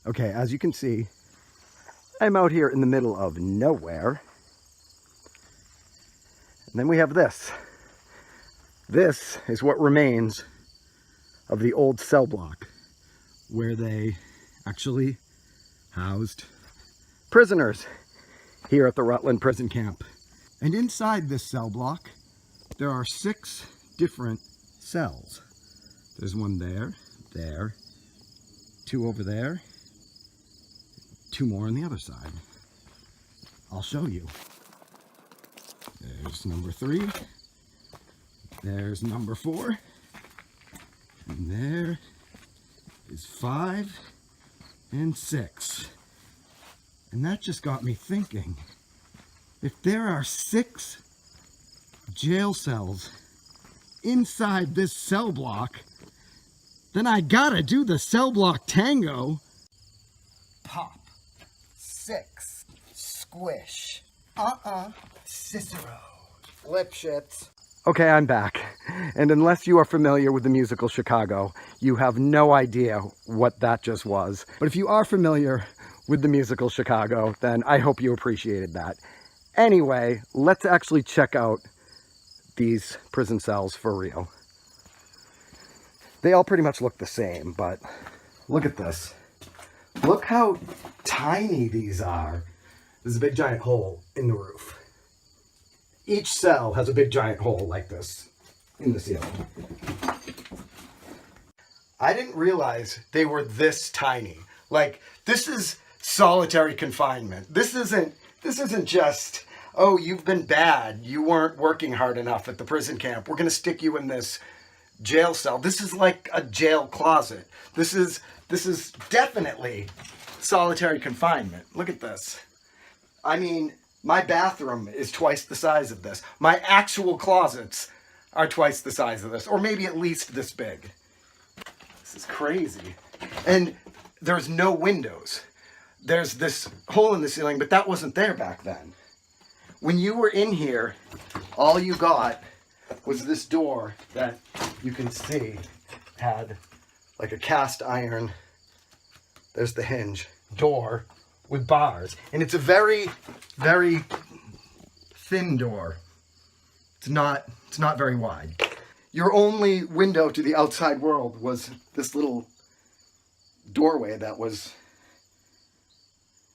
Okay, as you can see, I'm out here in the middle of nowhere. And then we have this. This is what remains of the old cell block where they actually housed prisoners here at the Rutland prison camp. And inside this cell block, there are 6 different cells. There's one there, 2 over there, 2 more on the other side. I'll show you. There's number 3. There's number 4. And there is 5 and 6. And that just got me thinking, if there are 6 jail cells inside this cell block, then I gotta do the cell block tango. Pop. 6. Squish. Cicero. Lipschitz. Okay, I'm back. And unless you are familiar with the musical Chicago, you have no idea what that just was. But if you are familiar with the musical Chicago, then I hope you appreciated that. Anyway, let's actually check out these prison cells for real. They all pretty much look the same, but look at this. Look how tiny these are. There's a big giant hole in the roof. Each cell has a big giant hole like this in the ceiling. I didn't realize they were this tiny. Like, this is solitary confinement. This isn't just, oh, you've been bad. You weren't working hard enough at the prison camp. We're gonna stick you in this jail cell. This is like a jail closet. This is definitely solitary confinement. Look at this. I mean, my bathroom is twice the size of this. My actual closets are twice the size of this, or maybe at least this big. This is crazy. And there's no windows. There's this hole in the ceiling, but that wasn't there back then. When you were in here, all you got was this door that you can see had like a cast iron, there's the hinge, door with bars. And it's a very, very thin door. It's not very wide. Your only window to the outside world was this little doorway that was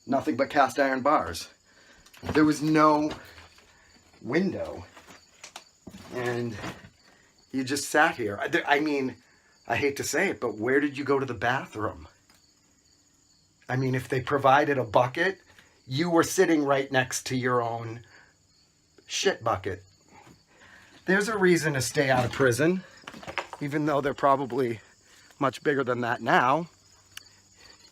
nothing but cast iron bars. There was no window. And you just sat here. I mean, I hate to say it, but where did you go to the bathroom? I mean, if they provided a bucket, you were sitting right next to your own shit bucket. There's a reason to stay out of prison, even though they're probably much bigger than that now.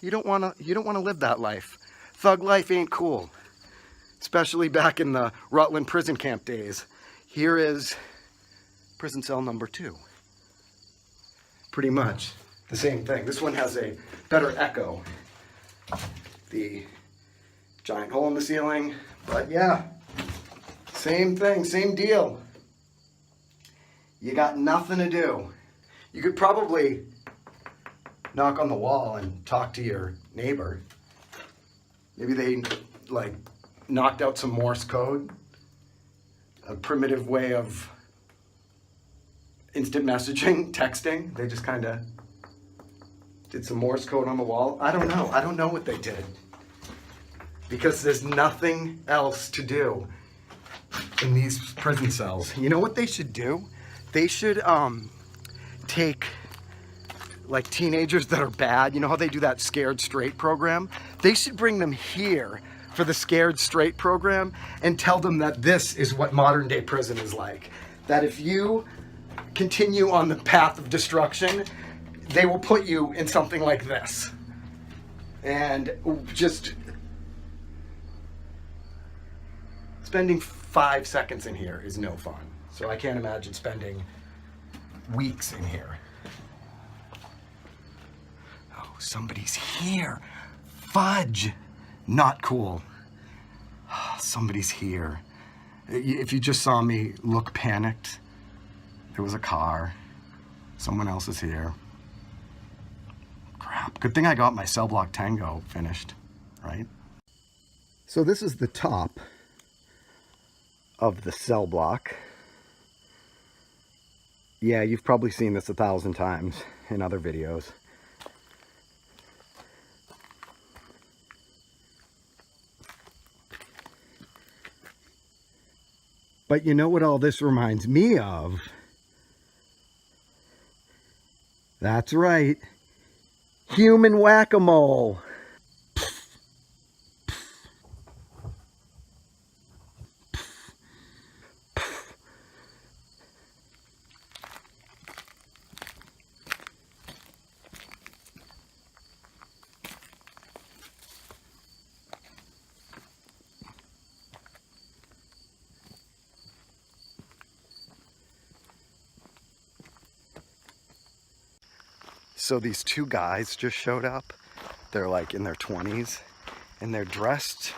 You don't want to live that life. Thug life ain't cool, especially back in the Rutland prison camp days. Here is prison cell number 2. Pretty much the same thing. This one has a better echo. The giant hole in the ceiling, but yeah, same thing, same deal. You got nothing to do. You could probably knock on the wall and talk to your neighbor. Maybe they like knocked out some Morse code, a primitive way of instant messaging, texting. They just kind of did some Morse code on the wall. I don't know. I don't know what they did. Because there's nothing else to do in these prison cells. You know what they should do? They should take like teenagers that are bad. You know how they do that Scared Straight program? They should bring them here for the Scared Straight program and tell them that this is what modern day prison is like. That if you continue on the path of destruction, they will put you in something like this. And just spending 5 seconds in here is no fun. So I can't imagine spending weeks in here. Oh, somebody's here. Fudge. Not cool. Somebody's here. If you just saw me look panicked, there was a car. Someone else is here. Crap. Good thing I got my cell block Tango finished, right? So this is the top of the cell block. Yeah, you've probably seen this 1,000 times in other videos. But you know what all this reminds me of? That's right. Human whack-a-mole. So these two guys just showed up. They're like in their 20s and they're dressed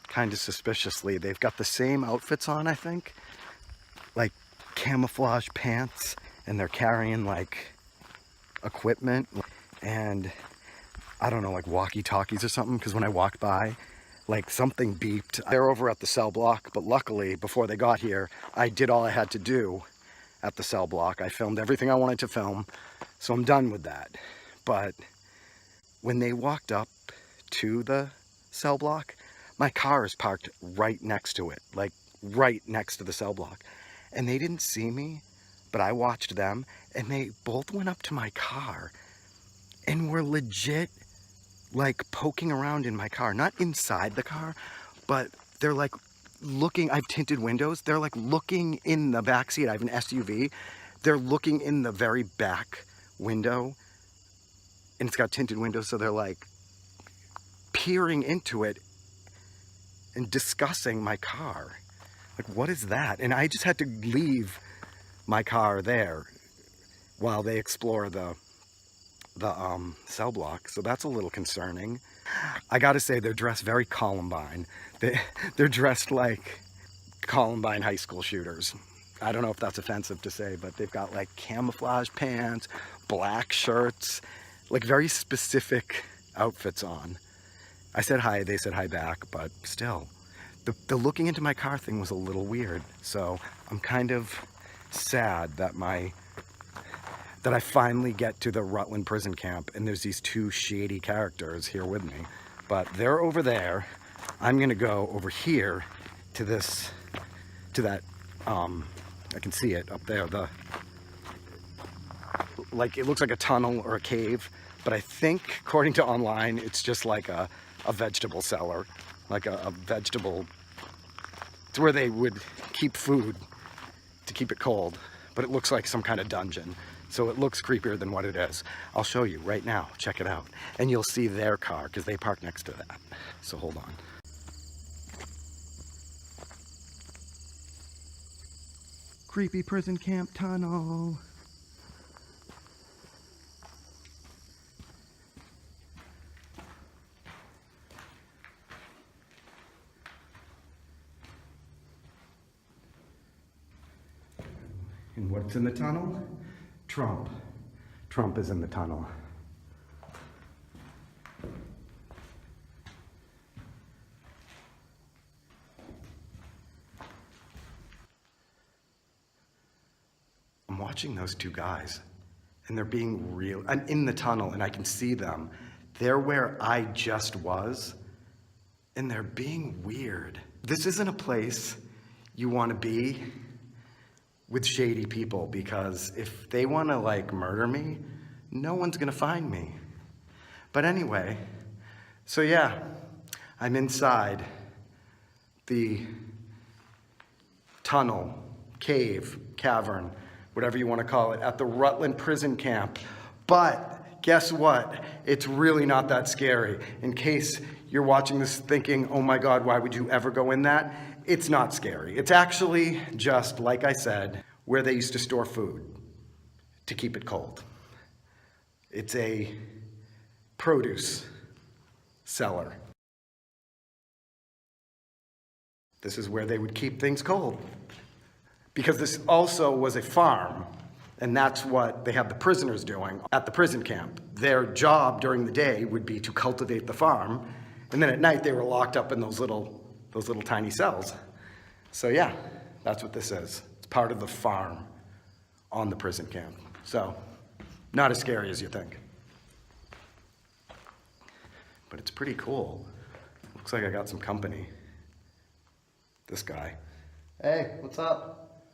kind of suspiciously. They've got the same outfits on, I think, like camouflage pants, and they're carrying like equipment and I don't know, like walkie-talkies or something, because when I walked by, like something beeped. They're over at the cell block, but luckily before they got here, I did all I had to do at the cell block. I filmed everything I wanted to film, so I'm done with that. But when they walked up to the cell block, my car is parked right next to it, like right next to the cell block. And they didn't see me, but I watched them, and they both went up to my car and were legit like poking around in my car, not inside the car, but they're like looking. I have tinted windows. They're like looking in the back seat. I have an SUV. They're looking in the very back window, and it's got tinted windows, so they're like peering into it and discussing my car. Like, what is that? And I just had to leave my car there while they explore the cell block. So that's a little concerning. I gotta say, they're dressed very Columbine. They're dressed like Columbine high school shooters. I don't know if that's offensive to say, but they've got like camouflage pants, black shirts, like very specific outfits on. I said hi, they said hi back, but still, the looking into my car thing was a little weird. So I'm kind of sad that I finally get to the Rutland prison camp and there's these two shady characters here with me. But they're over there. I'm gonna go over here to that, I can see it up there, like it looks like a tunnel or a cave, but I think according to online, it's just like a vegetable cellar, like a vegetable, it's where they would keep food to keep it cold, but it looks like some kind of dungeon. So it looks creepier than what it is. I'll show you right now, check it out. And you'll see their car, because they park next to that. So hold on. Creepy prison camp tunnel. And what's in the tunnel? Trump. Trump is in the tunnel. I'm watching those two guys, and they're being real. I'm in the tunnel, and I can see them. They're where I just was, and they're being weird. This isn't a place you want to be with shady people, because if they want to like murder me, no one's gonna find me. But anyway, so yeah, I'm inside the tunnel, cave, cavern, whatever you want to call it, at the Rutland prison camp. But guess what? It's really not that scary. In case you're watching this thinking, oh my God, why would you ever go in that? It's not scary. It's actually just, like I said, where they used to store food to keep it cold. It's a produce cellar. This is where they would keep things cold. Because this also was a farm. And that's what they have the prisoners doing at the prison camp. Their job during the day would be to cultivate the farm, and then at night they were locked up in those little tiny cells. So yeah, that's what this is. It's part of the farm on the prison camp. So, not as scary as you think. But it's pretty cool. Looks like I got some company. This guy. Hey, what's up?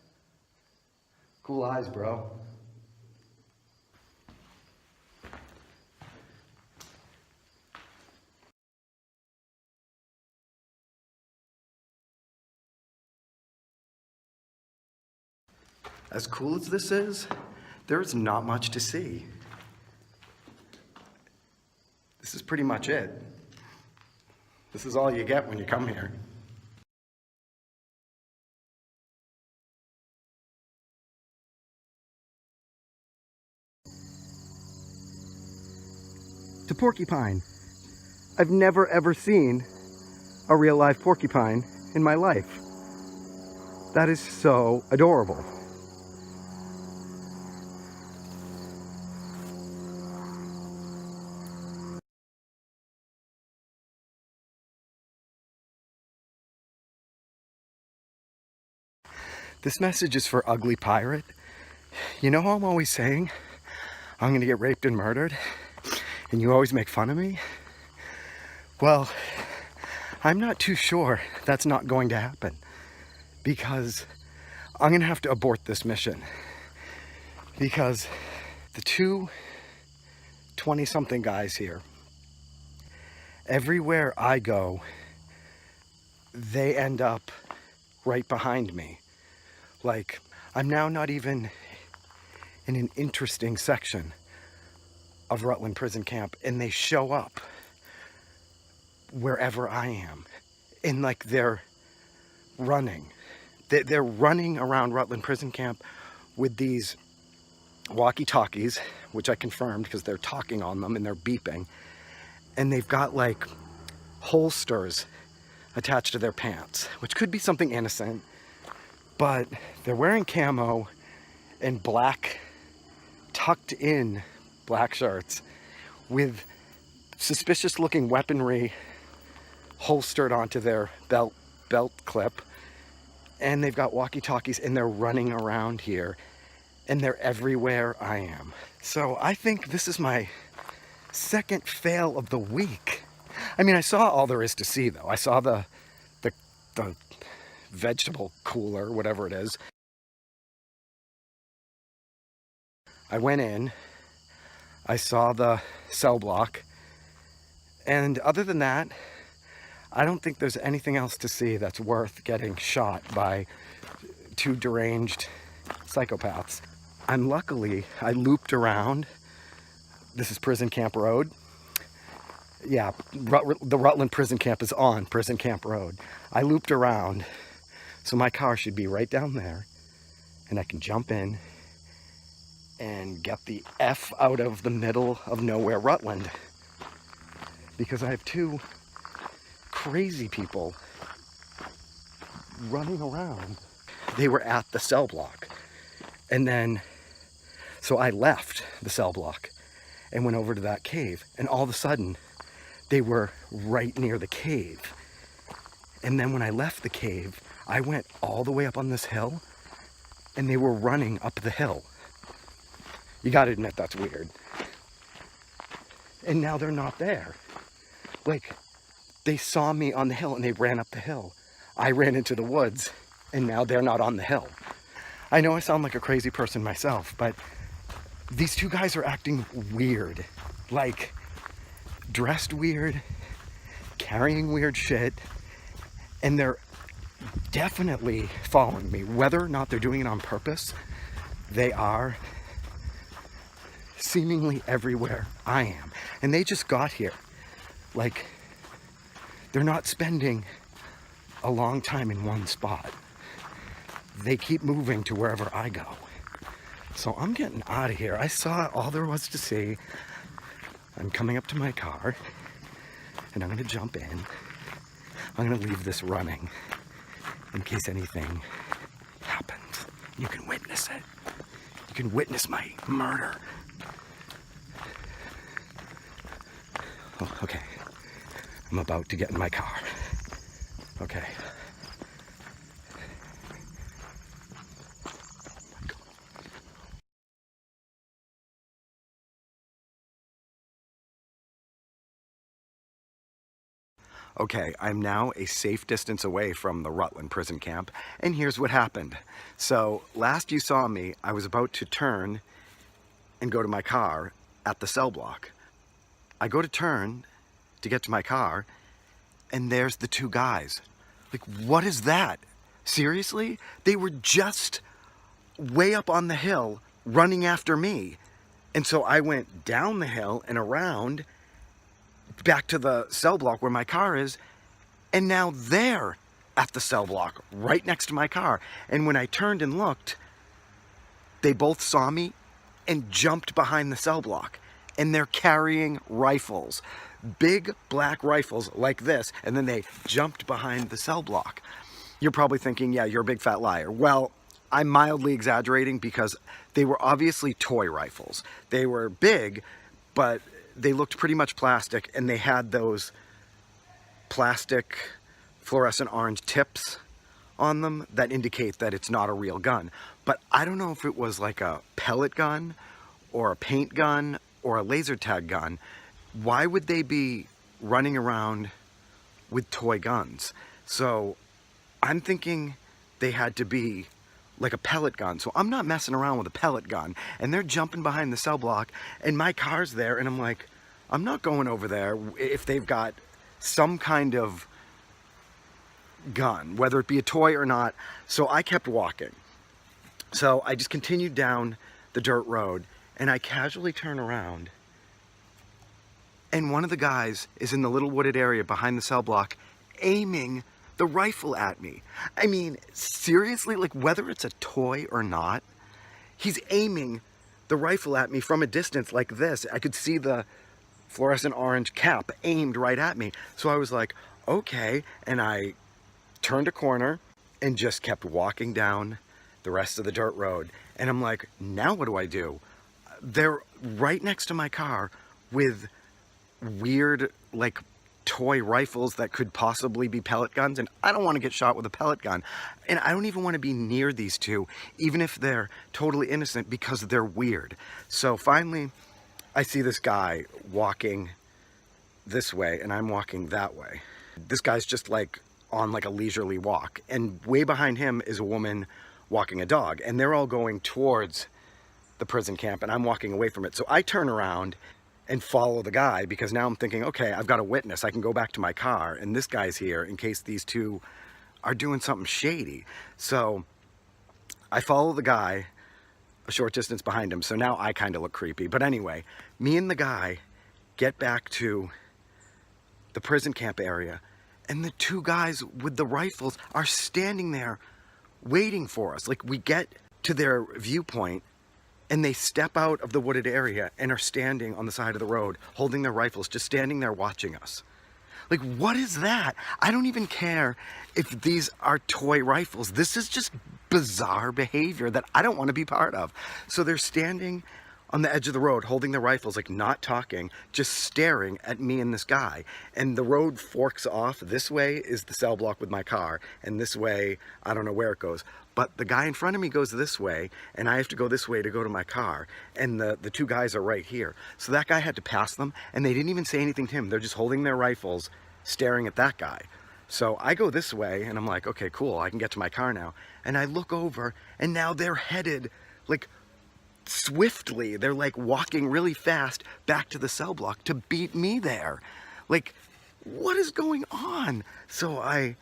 Cool eyes, bro. As cool as this is, there's not much to see. This is pretty much it. This is all you get when you come here. To porcupine. I've never ever seen a real live porcupine in my life. That is so adorable. This message is for Ugly Pirate. You know how I'm always saying I'm gonna get raped and murdered, and you always make fun of me? Well, I'm not too sure that's not going to happen, because I'm gonna have to abort this mission, because the two 20-something guys here, everywhere I go, they end up right behind me. Like, I'm now not even in an interesting section of Rutland prison camp, and they show up wherever I am. And like, they're running. They're running around Rutland prison camp with these walkie-talkies, which I confirmed because they're talking on them and they're beeping. And they've got like holsters attached to their pants, which could be something innocent. But they're wearing camo and black, tucked in black shirts with suspicious looking weaponry holstered onto their belt clip. And they've got walkie-talkies and they're running around here, and they're everywhere I am. So I think this is my second fail of the week. I mean, I saw all there is to see though. I saw the vegetable cooler, whatever it is. I went in, I saw the cell block, and other than that, I don't think there's anything else to see that's worth getting shot by two deranged psychopaths. And luckily, I looped around. This is Prison Camp Road. Yeah, the Rutland prison camp is on Prison Camp Road. I looped around, so my car should be right down there, and I can jump in and get the F out of the middle of nowhere Rutland, because I have two crazy people running around. They were at the cell block, and then so I left the cell block and went over to that cave, and all of a sudden they were right near the cave. And then when I left the cave, I went all the way up on this hill, and they were running up the hill. You gotta admit that's weird. And now they're not there. Like, they saw me on the hill and they ran up the hill. I ran into the woods, and now they're not on the hill. I know I sound like a crazy person myself, but these two guys are acting weird. Like, dressed weird, carrying weird shit, and they're definitely following me. Whether or not they're doing it on purpose, they are seemingly everywhere I am. And they just got here. Like, they're not spending a long time in one spot. They keep moving to wherever I go. So I'm getting out of here. I saw all there was to see. I'm coming up to my car, and I'm gonna jump in. I'm gonna leave this running in case anything happens. You can witness it. You can witness my murder. Oh, okay. I'm about to get in my car. Okay. Okay, I'm now a safe distance away from the Rutland prison camp, and here's what happened. So, last you saw me, I was about to turn and go to my car at the cell block. I go to turn to get to my car, and there's the two guys. Like, what is that? Seriously? They were just way up on the hill running after me. And so I went down the hill and around back to the cell block where my car is, and now they're at the cell block right next to my car. And when I turned and looked, they both saw me and jumped behind the cell block, and they're carrying rifles, big black rifles like this, and then they jumped behind the cell block. You're probably thinking, yeah, you're a big fat liar. Well, I'm mildly exaggerating because they were obviously toy rifles. They were big, but they looked pretty much plastic, and they had those plastic fluorescent orange tips on them that indicate that it's not a real gun. But I don't know if it was like a pellet gun or a paint gun or a laser tag gun. Why would they be running around with toy guns? So I'm thinking they had to be like a pellet gun. So I'm not messing around with a pellet gun, and they're jumping behind the cell block, and my car's there, and I'm like, I'm not going over there if they've got some kind of gun, whether it be a toy or not. So I kept walking. So I just continued down the dirt road, and I casually turn around, and one of the guys is in the little wooded area behind the cell block aiming the rifle at me. I mean, seriously, like, whether it's a toy or not, he's aiming the rifle at me from a distance like this. I could see the fluorescent orange cap aimed right at me. So I was like, okay, and I turned a corner and just kept walking down the rest of the dirt road. And I'm like, now what do I do? They're right next to my car with weird, like, toy rifles that could possibly be pellet guns, and I don't want to get shot with a pellet gun, and I don't even want to be near these two, even if they're totally innocent, because they're weird. So finally I see this guy walking this way, and I'm walking that way. This guy's just like on like a leisurely walk, and way behind him is a woman walking a dog, and they're all going towards the prison camp, and I'm walking away from it. So I turn around and follow the guy, because now I'm thinking, okay, I've got a witness. I can go back to my car, and this guy's here in case these two are doing something shady. So I follow the guy a short distance behind him, so now I kind of look creepy. But anyway, me and the guy get back to the prison camp area, and the two guys with the rifles are standing there waiting for us. Like, we get to their viewpoint, and they step out of the wooded area and are standing on the side of the road, holding their rifles, just standing there watching us. Like, what is that? I don't even care if these are toy rifles. This is just bizarre behavior that I don't want to be part of. So they're standing on the edge of the road, holding their rifles, like not talking, just staring at me and this guy. And the road forks off. This way is the cell block with my car, and this way, I don't know where it goes. But the guy in front of me goes this way, and I have to go this way to go to my car. And the two guys are right here. So that guy had to pass them, and they didn't even say anything to him. They're just holding their rifles, staring at that guy. So I go this way, and I'm like, okay, cool, I can get to my car now. And I look over, and now they're headed, like, swiftly. They're, like, walking really fast back to the cell block to beat me there. Like, what is going on? So I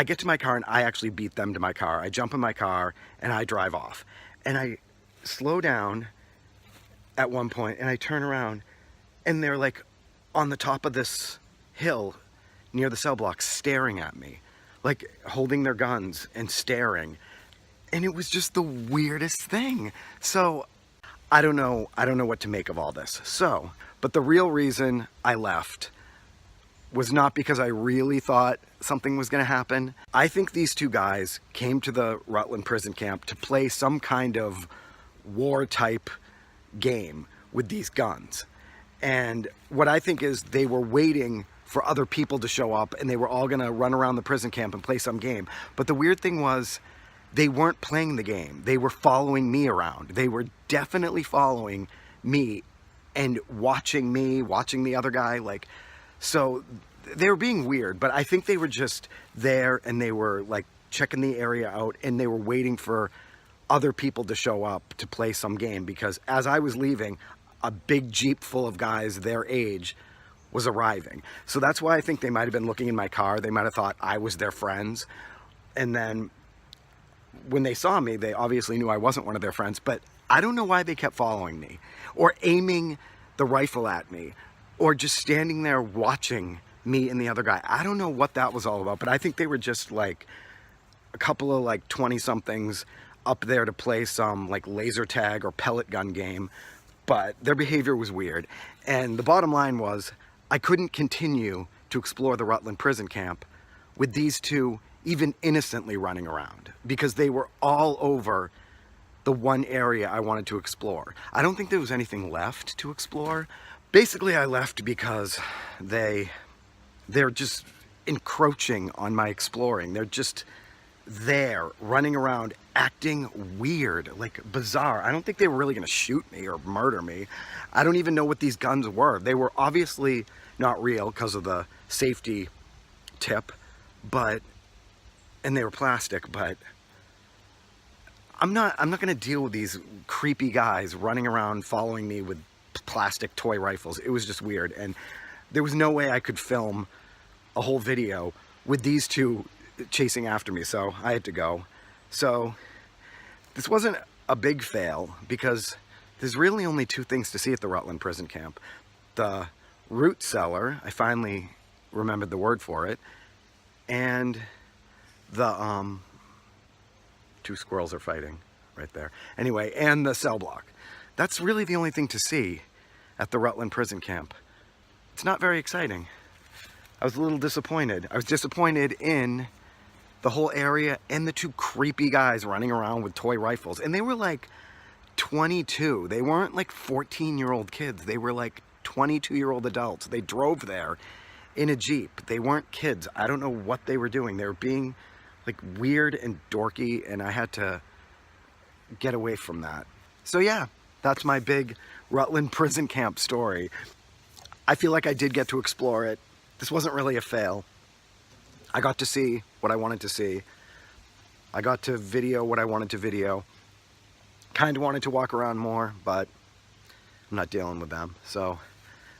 get to my car, and I actually beat them to my car. I jump in my car, and I drive off. And I slow down at one point, and I turn around, and they're, like, on the top of this hill near the cell block, staring at me, like, holding their guns and staring. And it was just the weirdest thing. So I don't know what to make of all this. So, but the real reason I left was not because I really thought something was going to happen. I think these two guys came to the Rutland prison camp to play some kind of war type game with these guns. And what I think is they were waiting for other people to show up, and they were all gonna run around the prison camp and play some game. But the weird thing was, they weren't playing the game. They were following me around. They were definitely following me and watching me, watching the other guy. Like, so they were being weird, but I think they were just there and they were like checking the area out, and they were waiting for other people to show up to play some game, because as I was leaving, a big Jeep full of guys their age was arriving. So that's why I think they might have been looking in my car. They might have thought I was their friends. And then when they saw me, they obviously knew I wasn't one of their friends, but I don't know why they kept following me or aiming the rifle at me or just standing there watching me and the other guy. I don't know what that was all about, but I think they were just like a couple of like 20-somethings up there to play some like laser tag or pellet gun game, but their behavior was weird. And the bottom line was, I couldn't continue to explore the Rutland prison camp with these two even innocently running around, because they were all over the one area I wanted to explore. I don't think there was anything left to explore. Basically, I left because they're just encroaching on my exploring. They're just there running around acting weird, like bizarre. I don't think they were really gonna shoot me or murder me. I don't even know what these guns were. They were obviously not real because of the safety tip, and they were plastic, but I'm not gonna deal with these creepy guys running around following me with plastic toy rifles. It was just weird, and there was no way I could film a whole video with these two chasing after me, so I had to go. So this wasn't a big fail, because there's really only two things to see at the Rutland prison camp. The root cellar, I finally remembered the word for it, and the two squirrels are fighting right there. Anyway, and the cell block. That's really the only thing to see at the Rutland prison camp. It's not very exciting. I was a little disappointed. I was disappointed in the whole area and the two creepy guys running around with toy rifles. And they were like 22. They weren't like 14-year-old kids. They were like 22-year-old adults. They drove there in a Jeep. They weren't kids. I don't know what they were doing. They were being like weird and dorky, and I had to get away from that. So yeah, that's my big Rutland prison camp story. I feel like I did get to explore it. This wasn't really a fail. I got to see what I wanted to see. I got to video what I wanted to video. Kind of wanted to walk around more, but I'm not dealing with them. So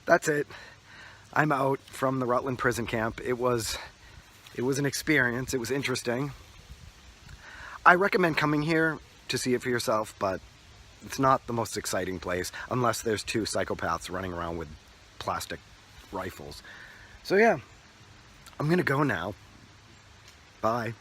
that's it. I'm out from the Rutland prison camp. It was an experience. It was interesting. I recommend coming here to see it for yourself, but it's not the most exciting place unless there's two psychopaths running around with plastic rifles. So yeah, I'm gonna go now. Bye.